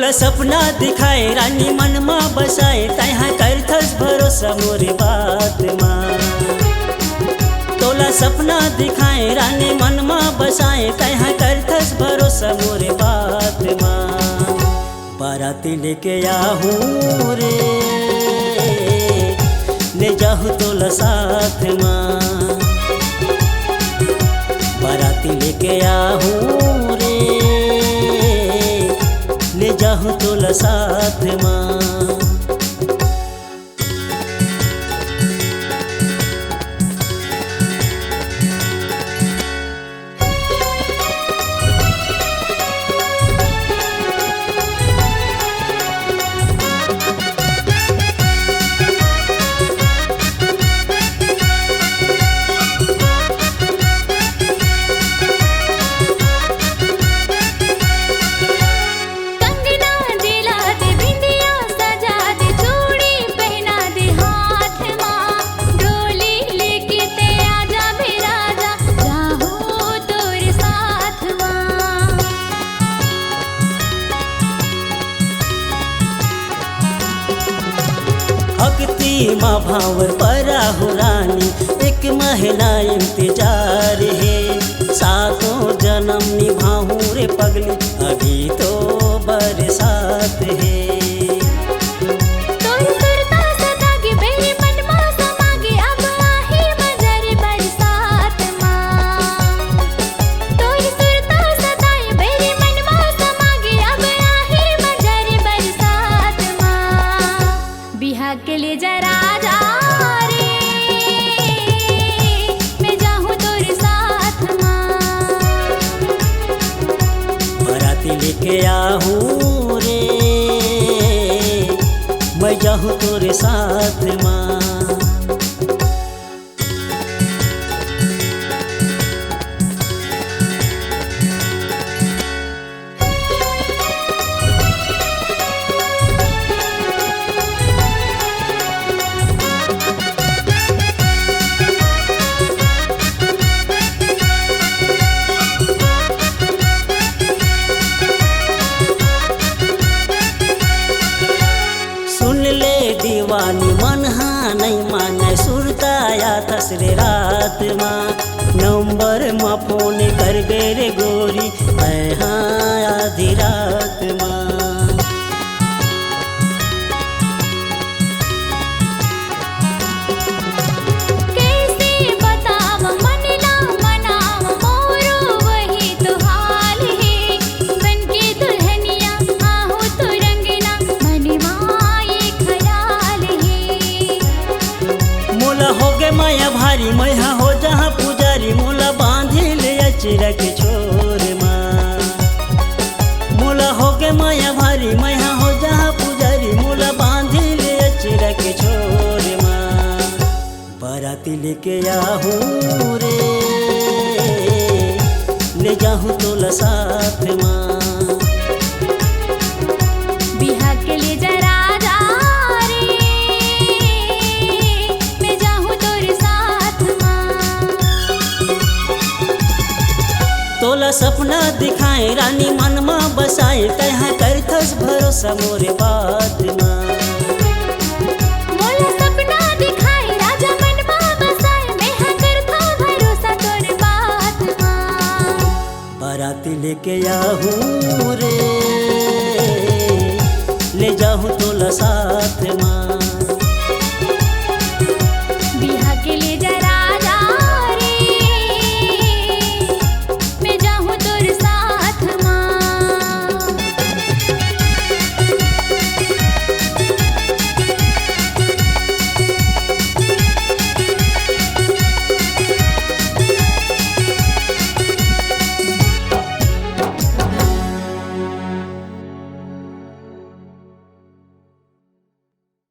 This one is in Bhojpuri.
तोला सपना दिखाए रानी मन में बसाए तहाँ करथस भरोसा मोरे बात माँ। तोला सपना दिखाए रानी मन में बसाए तहाँ करथस भरोसा मोरे बात माँ। बाराती लेके आहूँ रे ले जाहूँ तोला साथ माँ। बाराती लेके आहूँ रे ले जाहूँ तोला साथ माँ। भक्ति माँ भावर पराहु रानी एक महीना इंतजार है। सातों जन्म निभाऊं रे पगली अभी तो बरसात है। के ले जा राजा रे मैं जाऊँ तोरे साथ माँ। बाराती लेके आहूँ रे मैं जाऊँ तोरे साथ माँ। दीवानी मन हाँ नहीं माने सुरताया तसरे रात माँ। नंबर माँ फोन कर बेरे गोरी मैं हाँ आधी रात माँ। माया भारी मैहा हो जहाँ पुजारी मोला बांधी ले अचरा के छोर माँ। मोला हो गे माया भारी मैहा हो जहाँ पुजारी मोला बांधी ले अचरा के छोर माँ। बाराती लेके आहूँ रे ले जाहूँ तोला साथ माँ। बिहा के ले जा राजा रे मैं जाऊँ तोरे साथ माँ। तोला सपना दिखाए रानी मन में बसाए तहाँ करथस भरोसा मोरे बात माँ। मोला सपना दिखाए राजा मन में बसाए मैं हाँ करथा भरोसा तोरे बात माँ। बाराती लेके आहूँ रे ले जाहूँ तोला साथ माँ।